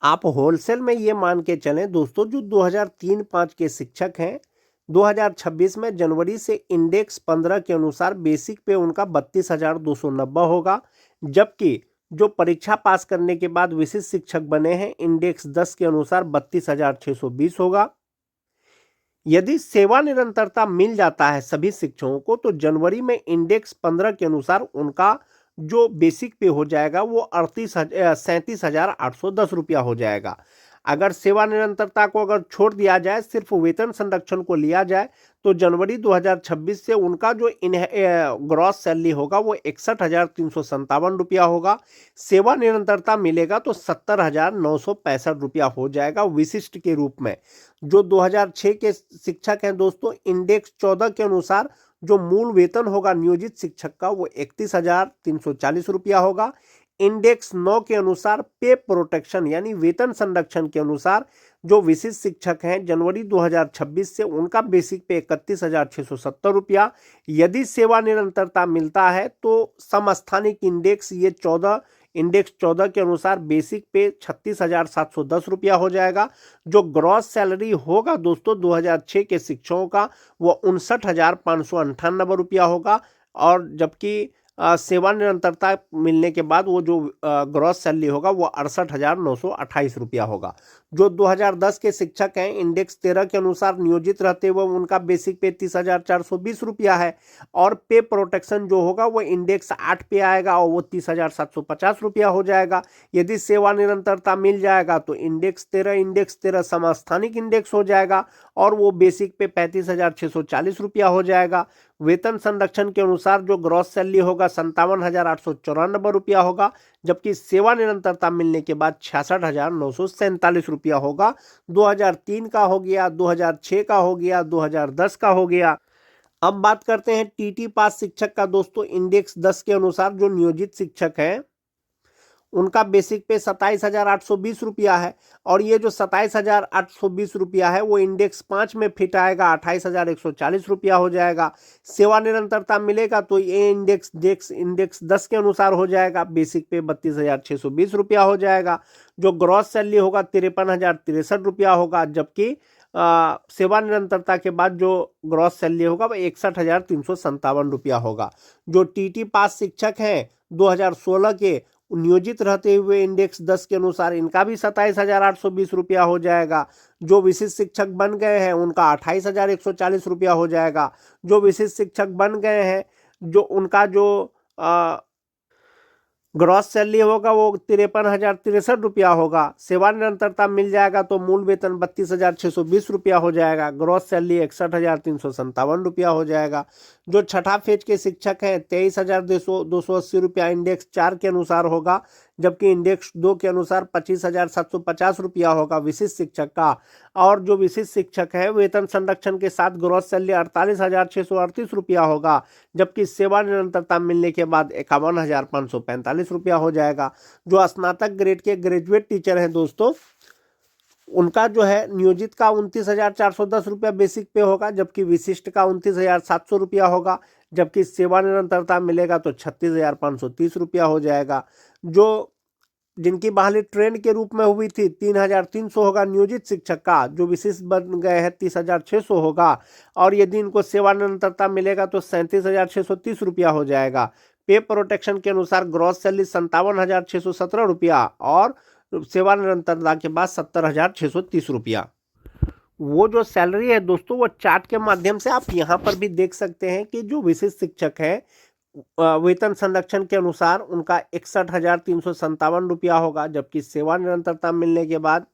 आप होलसेल में ये मान के चलें दोस्तों, जो 2003-5 के शिक्षक हैं, 2026 में जनवरी से इंडेक्स 15 के अनुसार बेसिक पे उनका 32,290 होगा, जबकि जो परीक्षा पास करने के बाद विशिष्ट शिक्षक बने हैं, इंडेक्स 10 के अनुसार 32,620 होगा। यदि सेवा निरंतरता मिल जाता है सभी शिक्षकों को, तो जनवरी में इंडेक्स 15 के अनुसार उनका जो बेसिक पे हो जाएगा वो 37,810 रुपया हो जाएगा। अगर सेवा निरंतरता को अगर छोड़ दिया जाए, सिर्फ वेतन संरक्षण को लिया जाए, तो जनवरी 2026 से उनका जो ग्रॉस सैलरी होगा वो 61,357 रुपया होगा। सेवा निरंतरता मिलेगा तो 70,965 रुपया हो जाएगा विशिष्ट के रूप में। जो 2006 के शिक्षक हैं दोस्तों, इंडेक्स 14 के अनुसार जो मूल वेतन होगा नियोजित शिक्षक का वो 31,340 रुपया होगा। इंडेक्स 9 के अनुसार पे प्रोटेक्शन यानी वेतन संरक्षण के अनुसार जो विशिष्ट शिक्षक हैं, जनवरी 2026 से उनका बेसिक पे 31,670 रुपया। यदि सेवा निरंतरता मिलता है तो समस्थानिक इंडेक्स इंडेक्स 14 के अनुसार बेसिक पे 36,710 रुपया हो जाएगा। जो ग्रॉस सैलरी होगा दोस्तों 2006 के शिक्षकों का वो 59,598 रुपया होगा, और जबकि सेवा निरंतरता मिलने के बाद वो जो ग्रॉस सैलरी होगा वो 68,928 रुपया होगा। जो 2010 के शिक्षक हैं, इंडेक्स 13 के अनुसार नियोजित रहते हुए उनका बेसिक पे 30,420 रुपया है, और पे प्रोटेक्शन जो होगा वो इंडेक्स 8 पे आएगा और वो 30,750 रुपया हो जाएगा। यदि सेवा निरंतरता मिल जाएगा तो इंडेक्स 13 समस्थानिक इंडेक्स हो जाएगा और वो बेसिक पे 35,640 रुपया हो जाएगा। वेतन संरक्षण के अनुसार जो ग्रॉस सैलरी होगा 57,894 रुपया होगा, जबकि सेवा निरंतरता मिलने के बाद 66,947 रुपया होगा। 2003 का हो गया, 2006 का हो गया, 2010 का हो गया। अब बात करते हैं टीटी पास शिक्षक का दोस्तों। इंडेक्स 10 के अनुसार जो नियोजित शिक्षक हैं उनका बेसिक पे 27,820 रुपया है, और ये जो 27,820 रुपया है वो इंडेक्स 5 में फिट आएगा, 28,140 रुपया हो जाएगा। सेवा निरंतरता मिलेगा तो ये इंडेक्स 10 के अनुसार हो जाएगा, बेसिक पे 32,620 रुपया हो जाएगा। जो ग्रॉस सैलरी होगा 53,063 रुपया होगा, जबकि सेवा निरंतरता के बाद जो ग्रॉस सैलरी होगा वह 61,357 रुपया होगा। जो टीटी पास शिक्षक हैं 2016 के नियोजित रहते हुए इंडेक्स 10 के अनुसार इनका भी 27,820 रुपया हो जाएगा। जो विशिष्ट शिक्षक बन गए हैं उनका 28,140 रुपया हो जाएगा। जो विशिष्ट शिक्षक बन गए हैं जो उनका जो ग्रॉस सैलरी होगा वो 53,063 रुपया होगा। सेवा निरंतरता मिल जाएगा तो मूल वेतन 32,620 रुपया हो जाएगा। ग्रॉस सैलरी 61,357 रुपया हो जाएगा। जो छठा फेज के शिक्षक हैं 23,280 रुपया इंडेक्स 4 के अनुसार होगा, जबकि इंडेक्स 2 के अनुसार 25,750 रुपया होगा विशिष्ट शिक्षक का। और जो विशिष्ट शिक्षक है वेतन संरक्षण के साथ ग्रॉस सैलरी 48,638 रुपया होगा, जबकि सेवा निरंतरता मिलने के बाद 51,545 रुपया हो जाएगा। जो स्नातक ग्रेड के ग्रेजुएट टीचर हैं दोस्तों, उनका जो है नियोजित का 29,410 रुपया बेसिक पे होगा, जबकि विशिष्ट का 29,700 रुपया होगा, जबकि सेवा निरंतरता मिलेगा तो 36,530 रुपया हो जाएगा। जो जिनकी बहाली ट्रेंड के रूप में हुई थी 3,300 होगा नियोजित शिक्षक का, जो विशिष्ट बन गए हैं 30,600 होगा, और यदि इनको सेवा निरंतरता मिलेगा तो 37,630 रुपया हो जाएगा। पे प्रोटेक्शन के अनुसार ग्रॉस सैलरी 57,617 रुपया और सेवा निरंतरता के बाद 70,630 रुपया। वो जो सैलरी है दोस्तों वो चार्ट के माध्यम से आप यहाँ पर भी देख सकते हैं कि जो विशिष्ट शिक्षक है वेतन संरक्षण के अनुसार उनका 61,357 रुपया होगा, जबकि सेवा निरंतरता मिलने के बाद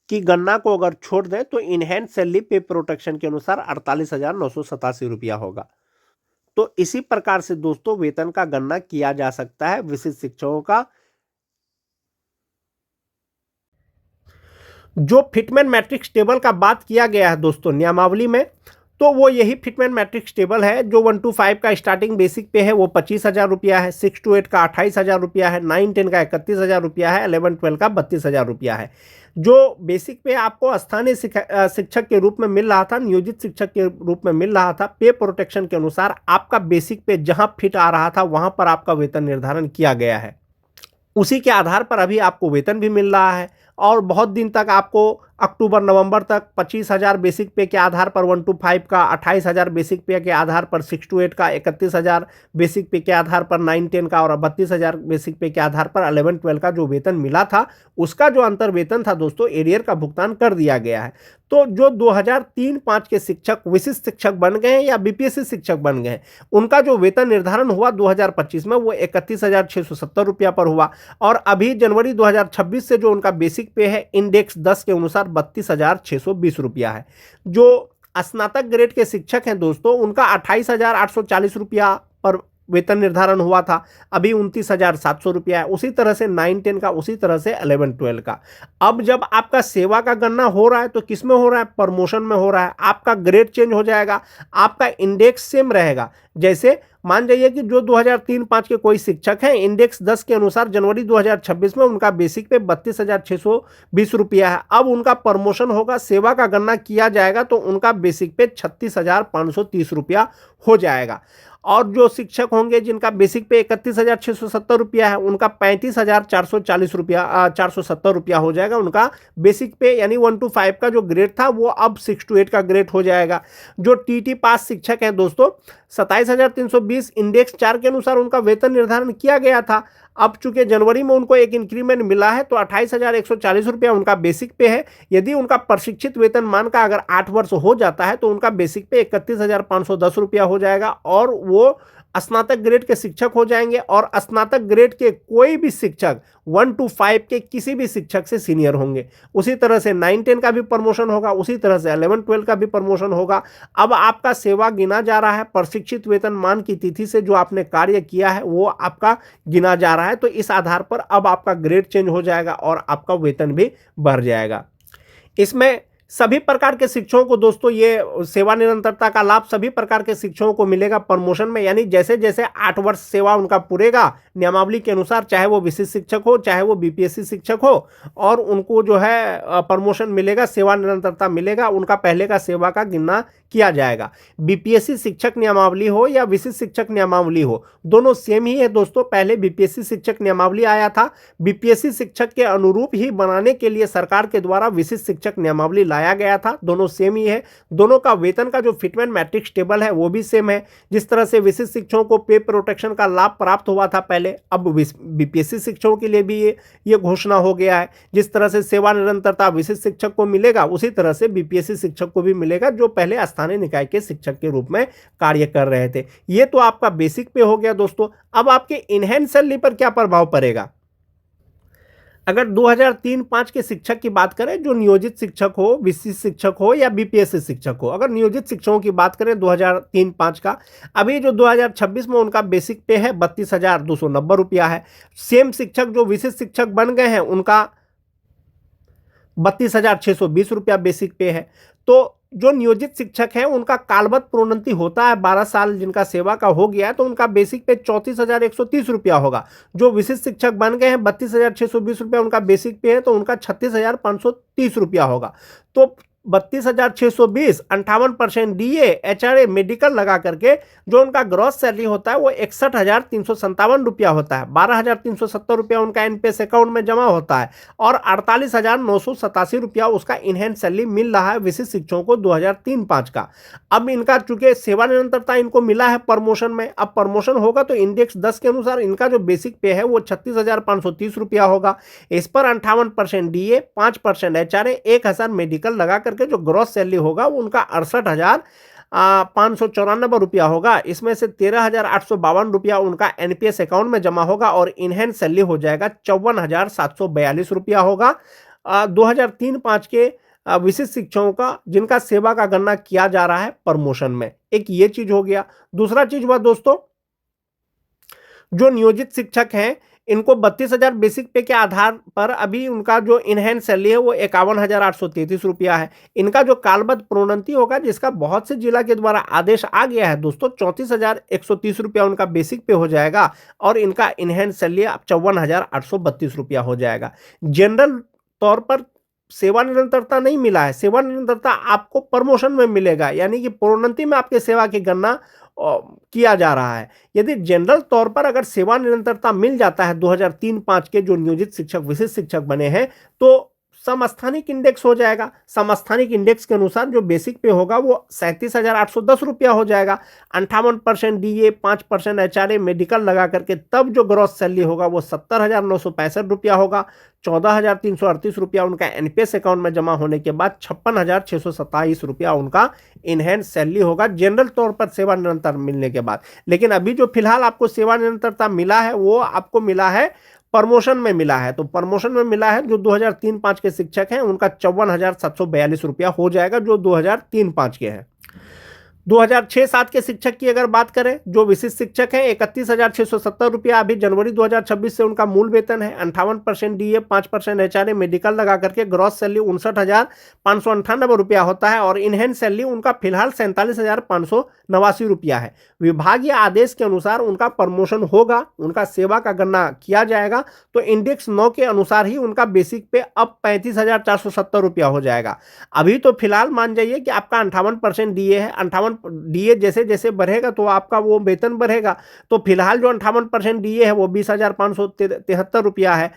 की गणना को अगर छोड़ दें तो इनहैंड सैलरी पे प्रोटेक्शन के अनुसार 48,987 रुपया होगा। तो इसी प्रकार से दोस्तों वेतन का गणना किया जा सकता है विशिष्ट शिक्षकों का। जो फिटमेन मैट्रिक्स टेबल का बात किया गया है दोस्तों नियमावली में, तो वो यही फिटमेन मैट्रिक्स टेबल है। जो 1 to 5 का स्टार्टिंग बेसिक पे है वो 25,000 रुपया है, 6 to 8 का 28,000 रुपया है, 9, 10 का 31,000 रुपया है, 11, 12 का 32,000 रुपया है। जो बेसिक पे आपको स्थानीय शिक्षक के रूप में मिल रहा था, नियोजित शिक्षक के रूप में मिल रहा था, पे प्रोटेक्शन के अनुसार आपका बेसिक पे जहां फिट आ रहा था वहां पर आपका वेतन निर्धारण किया गया है। उसी के आधार पर अभी आपको वेतन भी मिल रहा है। और बहुत दिन तक आपको अक्टूबर नवंबर तक 25,000 बेसिक पे के आधार पर 1 to 5 का, 28,000 बेसिक पे के आधार पर 6 to 8 का, 31,000 बेसिक पे के आधार पर 9-10 का और 32,000 बेसिक पे के आधार पर 11-12 का जो वेतन मिला था, उसका जो अंतर वेतन था दोस्तों, एरियर का भुगतान कर दिया गया है। तो जो 2003-5 के शिक्षक विशिष्ट शिक्षक बन गए हैं या बीपीएससी शिक्षक बन गए हैं, उनका जो वेतन निर्धारण हुआ 2025 में वो 31,670 रुपया पर हुआ। और अभी जनवरी 2026 से जो उनका बेसिक पे है इंडेक्स 10 के अनुसार 32,620 रुपया है। जो स्नातक ग्रेड के शिक्षक हैं दोस्तों, उनका 28,840 रुपया पर वेतन निर्धारण हुआ था, अभी 29,700 रुपया है। उसी तरह से 9-10 का, उसी तरह से 11-12 का। अब जब आपका सेवा का गणना हो रहा है तो किस में हो रहा है? प्रमोशन में हो रहा है। आपका ग्रेड चेंज हो जाएगा, आपका इंडेक्स सेम रहेगा। जैसे मान जाइए कि जो 2003-5 के कोई शिक्षक हैं, इंडेक्स 10 के अनुसार जनवरी 2026 में उनका बेसिक पे 32,620 रुपया है। अब उनका प्रमोशन होगा, सेवा का गणना किया जाएगा तो उनका बेसिक पे 36,530 रुपया हो जाएगा। और जो शिक्षक होंगे जिनका बेसिक पे 31,670 रुपया है, उनका 35,440 रुपया 470 रुपया हो जाएगा उनका बेसिक पे। यानी 1 to 5 का जो ग्रेड था वो अब 6 to 8 का ग्रेड हो जाएगा। जो टीटी पास शिक्षक हैं दोस्तों, 27,320 इंडेक्स 4 के अनुसार उनका वेतन निर्धारण किया गया था। अब चूंकि जनवरी में उनको एक इंक्रीमेंट मिला है तो 28,140 रुपया उनका बेसिक पे है। यदि उनका प्रशिक्षित वेतन मान का अगर 8 वर्ष हो जाता है तो उनका बेसिक पे 31,510 रुपया हो जाएगा और वो स्नातक ग्रेड के शिक्षक हो जाएंगे। और स्नातक ग्रेड के कोई भी शिक्षक 1 to 5 के किसी भी शिक्षक से सीनियर होंगे। उसी तरह से 9-10 का भी प्रमोशन होगा, उसी तरह से 11-12 का भी प्रमोशन होगा। अब आपका सेवा गिना जा रहा है, प्रशिक्षित वेतन मान की तिथि से जो आपने कार्य किया है वो आपका गिना जा रहा है। तो इस आधार पर अब आपका ग्रेड चेंज हो जाएगा और आपका वेतन भी बढ़ जाएगा। इसमें सभी प्रकार के शिक्षकों को दोस्तों ये सेवा निरंतरता का लाभ सभी प्रकार के शिक्षकों को मिलेगा प्रमोशन में। यानी जैसे जैसे 8 वर्ष सेवा उनका पूरेगा नियमावली के अनुसार, चाहे वो विशिष्ट शिक्षक हो चाहे वो बीपीएससी शिक्षक हो, और उनको जो है प्रमोशन मिलेगा, सेवा निरंतरता मिलेगा। उनका पहले का सेवा का गिनना किया जाएगा। बीपीएससी शिक्षक नियमावली हो या विशिष्ट शिक्षक नियमावली हो, दोनों सेम ही है दोस्तों। पहले बीपीएससी शिक्षक नियमावली आया था, बीपीएससी शिक्षक के अनुरूप ही बनाने के लिए सरकार के द्वारा विशिष्ट शिक्षक नियमावली लाया गया था। दोनों सेम ही है। दोनों का वेतन का जो फिटमेंट मैट्रिक्स टेबल है वो भी सेम है। जिस तरह से विशिष्ट शिक्षकों को पे प्रोटेक्शन का लाभ प्राप्त हुआ था पहले, अब बीपीएससी शिक्षकों के लिए भी ये घोषणा हो गया है। जिस तरह से सेवा निरंतरता विशिष्ट शिक्षक को मिलेगा, उसी तरह से बीपीएससी शिक्षक को भी मिलेगा जो पहले स्थानीय निकाय के शिक्षक के रूप में कार्य कर रहे थे। ये तो आपका बेसिक पे हो गया दोस्तों। अब आपके इनहैंस सैलरी पर क्या प्रभाव पड़ेगा? अगर 2003-5 के शिक्षक की बात करें, जो नियोजित शिक्षक हो, विशिष्ट शिक्षक हो या बीपीएससी शिक्षक हो, अगर नियोजित शिक्षकों की बात करें 2003-5 का, अभी जो 2026 में उनका बेसिक पे है 32,290 रुपया है। सेम शिक्षक जो विशिष्ट शिक्षक बन गए हैं उनका 32,620 रुपया बेसिक पे है। तो जो नियोजित शिक्षक हैं उनका कालबद्ध प्रोन्नति होता है, 12 साल जिनका सेवा का हो गया है तो उनका बेसिक पे 34,130 रुपया होगा। जो विशिष्ट शिक्षक बन गए हैं 32,620 रुपया उनका बेसिक पे है तो उनका 36,530 रुपया होगा। तो 32,620 58% डीए एचआरए मेडिकल लगा करके जो उनका ग्रॉस सैलरी होता है वो 61,357 रुपया होता है। 12,370 रुपया उनका एनपीएस अकाउंट में जमा होता है और 48,987 रुपया उसका इनहैंस सैलरी मिल रहा है विशिष्ट शिक्षकों को 2003-5 का। अब इनका चूंकि सेवा निरंतरता इनको मिला है प्रमोशन में, अब प्रमोशन होगा तो इंडेक्स 10 के अनुसार इनका जो बेसिक पे है वो 36,530 रुपया होगा। इस पर 58% डीए, 5% एचआरए, 1,000 मेडिकल लगा करके जो ग्रॉस सैलरी होगा वो उनका 68,594 रुपया होगा। इसमें से 13,852 रुपया उनका एनपीएस अकाउंट में जमा होगा और इनहैंस सैलरी हो जाएगा 54,742 रुपया होगा। 2003-5 के विशिष्ट शिक्षकों का जिनका सेवा का गणना किया जा रहा है प्रमोशन में। एक ये चीज हो गया। दूसरा चीज हुआ दोस्तों, जो नियोजित शिक्षक हैं इनको 32,000 बेसिक पे के आधार पर अभी उनका जो इनहैंस सैलरी है वो 51,833 रुपया है। इनका जो कालबद्ध प्रोन्नति होगा, जिसका बहुत से जिला के द्वारा आदेश आ गया है दोस्तों, 34,130 रुपया उनका बेसिक पे हो जाएगा और इनका इनहैंस सैलरी 54,832 रुपया हो जाएगा। जनरल तौर पर सेवा निरंतरता नहीं मिला है, सेवा निरंतरता आपको प्रमोशन में मिलेगा, यानी कि प्रोन्नति में आपके सेवा की गणना किया जा रहा है। यदि जनरल तौर पर अगर सेवा निरंतरता मिल जाता है 2003-5 के जो नियोजित शिक्षक विशिष्ट शिक्षक बने हैं, तो समस्थानिक इंडेक्स हो जाएगा। समस्थानिक इंडेक्स के अनुसार जो बेसिक पे होगा वो 37,810 रुपया हो जाएगा। 58% डीए, 5% एचआरए, मेडिकल लगा करके तब जो ग्रॉस सैलरी होगा वो 70,965 रुपया होगा। 14,338 रुपया उनका एनपीएस अकाउंट में जमा होने के बाद 56,627 रुपया उनका इनहैंड सैलरी होगा जनरल तौर पर सेवा निरंतर मिलने के बाद। लेकिन अभी जो फिलहाल आपको सेवा निरंतरता मिला है वो आपको मिला है प्रमोशन में मिला है। तो प्रमोशन में मिला है जो 2003-5 के शिक्षक हैं उनका 54,742 रुपया हो जाएगा, जो 2003-5 के हैं। 2006-7 के शिक्षक की अगर बात करें, जो विशिष्ट शिक्षक हैं 31,670 रुपया अभी जनवरी 2026 से उनका मूल वेतन है। 58% डीए, 5% एचआरए, मेडिकल लगा करके ग्रॉस सैलरी 59,598 रुपया होता है और इनहैंड सैलरी उनका फिलहाल 47,589 रुपया है। विभागीय आदेश के अनुसार उनका प्रमोशन होगा, उनका सेवा का गणना किया जाएगा तो इंडेक्स 9 के अनुसार ही उनका बेसिक पे अब 35,470 रुपया हो जाएगा। अभी तो फिलहाल मान जाइए कि आपका 58% डीए है। 58 डीए जैसे जैसे बढ़ेगा तो आपका वो वेतन बढ़ेगा। तो फिलहाल जो 58% डीए है वो 20,573 रुपया है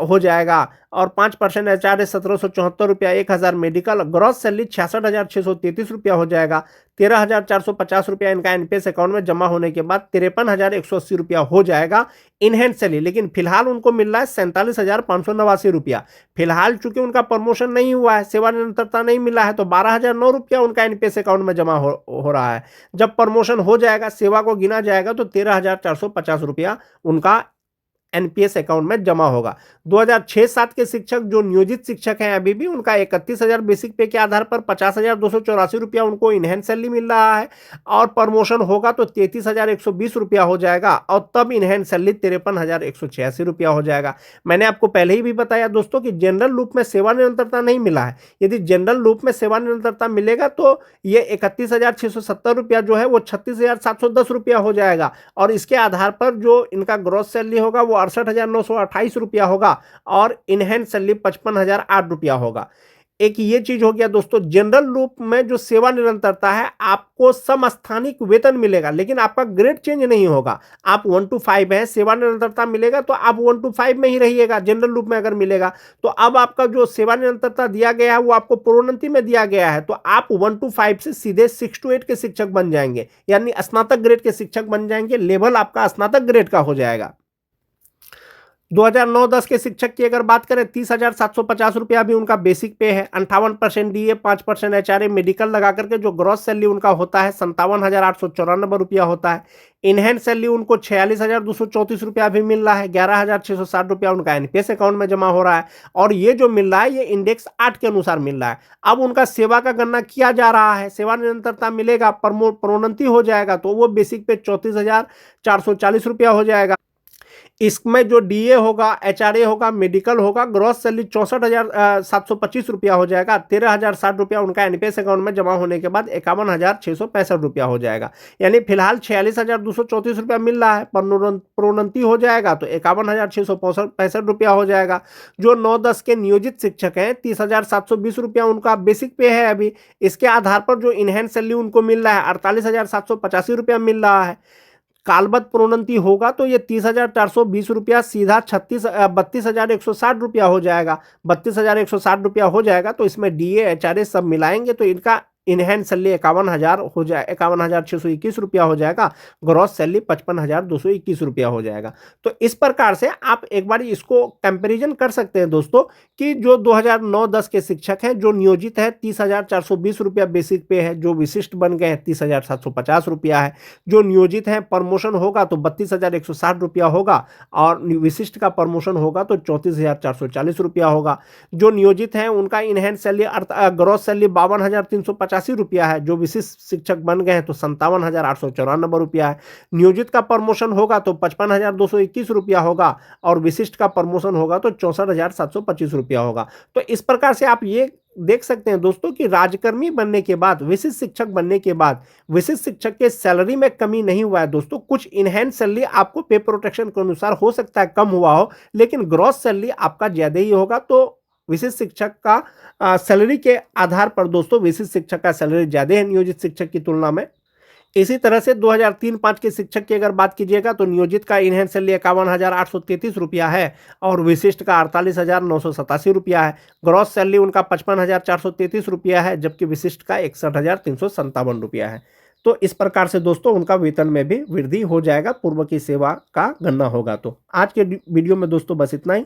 हो जाएगा और 5% एचआरए 1,774 रुपया, 1,000 मेडिकल, ग्रॉस सैलरी 66,633 रुपया हो जाएगा। 13,450 रुपया इनका एनपीएस अकाउंट में जमा होने के बाद 53,180 रुपया हो जाएगा इनहैंड सैलरी। लेकिन फिलहाल उनको मिल रहा है 47,589 रुपया। फिलहाल चूंकि उनका प्रमोशन नहीं हुआ है, सेवा निरंतरता नहीं मिला है, तो 12,009 रुपया उनका एनपीएस अकाउंट में जमा हो रहा है। जब प्रमोशन हो जाएगा, सेवा को गिना जाएगा तो 13,450 रुपया उनका एनपीएस अकाउंट में जमा होगा। 2006-7 के शिक्षक जो नियोजित शिक्षक हैं अभी भी उनका 31,000 बेसिक पे के आधार पर 50,284 रुपया उनको इनहैंड सैलरी मिल रहा है और प्रमोशन होगा तो 33,120 रुपया हो जाएगा और तब इनहैंड सैलरी 53,186 रुपया हो जाएगा। मैंने आपको पहले ही भी बताया दोस्तों कि जनरल लूप में सेवा निरंतरता नहीं मिला है। यदि जनरल लूप में सेवा निरंतरता मिलेगा तो ये 31,670 रुपया जो है वो 36,710 रुपया हो जाएगा और इसके आधार पर जो इनका ग्रॉस सैलरी होगा वो 68,928 रुपया होगा और इनहैंड सैलरी 55,008 रुपया होगा। एक ये चीज हो गया दोस्तों, जनरल लूप में जो सेवा निरंतरता है आपको समस्थानिक वेतन मिलेगा लेकिन आपका ग्रेड चेंज नहीं होगा। आप 1 to 5 है, सेवा निरंतरता मिलेगा तो आप 1 to 5 में ही रहिएगा। जनरल लूप में अगर मिलेगा तो अब आपका जो सेवा निरंतरता दिया गया है वो आपको प्रोन्नति में दिया गया है तो आप 1 to 5 से सीधे 6 to 8 के शिक्षक बन जाएंगे, यानी स्नातक ग्रेड के शिक्षक बन जाएंगे। लेवल आपका स्नातक ग्रेड का हो जाएगा। 2009-10 के शिक्षक की अगर बात करें 30,750 रुपया भी उनका बेसिक पे है। 58% डीए, 5% एचआरए, मेडिकल लगा करके जो ग्रॉस सैलरी उनका होता है 57,894 रुपया होता है। इनहैंड सैलरी उनको 46,234 रुपया भी मिल रहा है। 11,660 रुपया उनका एनपीएस अकाउंट में जमा हो रहा है और ये जो मिल रहा है ये इंडेक्स 8 के अनुसार मिल रहा है। अब उनका सेवा का गणना किया जा रहा है, सेवा निरंतरता मिलेगा, प्रोन्नति हो जाएगा तो वो बेसिक पे 34,440 रुपया हो जाएगा। इसमें जो डीए होगा, एचआरए होगा, मेडिकल होगा, ग्रॉस सैलरी 64,725 रुपया हो जाएगा। 13,060 रुपया उनका एनपीएस अकाउंट में जमा होने के बाद 51,665 रुपया हो जाएगा। यानी फिलहाल 46,234 रुपया मिल रहा है, प्रोन्नति हो जाएगा तो 51,665 रुपया हो जाएगा। जो 9-10 के नियोजित शिक्षक हैं 30,720 रुपया उनका बेसिक पे है अभी। इसके आधार पर जो इनहैंड सैलरी उनको मिल रहा है 48,785 रुपया मिल रहा है। कालबद्ध प्रोन्नति होगा तो ये 30,420 रुपया सीधा 32,160 रुपया हो जाएगा। 32,160 रुपया हो जाएगा तो इसमें डीए, एचआरए सब मिलाएंगे तो इनका इनहैंड सैलरी 51,000 हो जाए, 51,621 रुपया हो जाएगा। ग्रॉस सैलरी 55,221 रुपया हो जाएगा। तो इस प्रकार से आप एक बार इसको कंपैरिजन कर सकते हैं दोस्तों कि जो 2009-10 के शिक्षक हैं जो नियोजित है 30,420 रुपया बेसिक पे है, जो विशिष्ट बन गए हैं 30,750 रुपया है। जो नियोजित है प्रमोशन होगा तो 32,160 रुपया होगा और विशिष्ट का प्रमोशन होगा तो 34,440 रुपया होगा। जो नियोजित है उनका इनहैंड सैलरी ग्रॉस सैलरी 52,385 रुपया है। जो विशिष्ट शिक्षक बन गए हैं तो 57,894 रुपया है। नियोजित का प्रमोशन होगा तो 55,221 रुपया होगा और विशिष्ट का प्रमोशन होगा तो 64,725 रुपया होगा। तो इस प्रकार से आप ये देख सकते हैं दोस्तों कि राजकर्मी बनने के बाद, विशिष्ट शिक्षक बनने के बाद विशिष्ट शिक्षक के सैलरी में कमी नहीं हुआ है दोस्तों। कुछ इनहैंड सैलरी आपको पे प्रोटेक्शन के अनुसार हो सकता है कम हुआ हो, लेकिन ग्रॉस सैलरी आपका ज्यादा ही होगा। तो विशिष्ट शिक्षक का सैलरी के आधार पर दोस्तों विशिष्ट शिक्षक का सैलरी ज्यादा है नियोजित शिक्षक की तुलना में। इसी तरह से 2003-5 के शिक्षक की अगर बात कीजिएगा तो नियोजित का इनहैंस सैलरी 51,833 रुपया है और विशिष्ट का 48,987 रुपया है। ग्रॉस सैलरी उनका 55,433 रुपया है, जबकि विशिष्ट का 61,357 रुपया है। तो इस प्रकार से दोस्तों उनका वेतन में भी वृद्धि हो जाएगा, पूर्व की सेवा का गणना होगा तो। आज के वीडियो में दोस्तों बस इतना ही।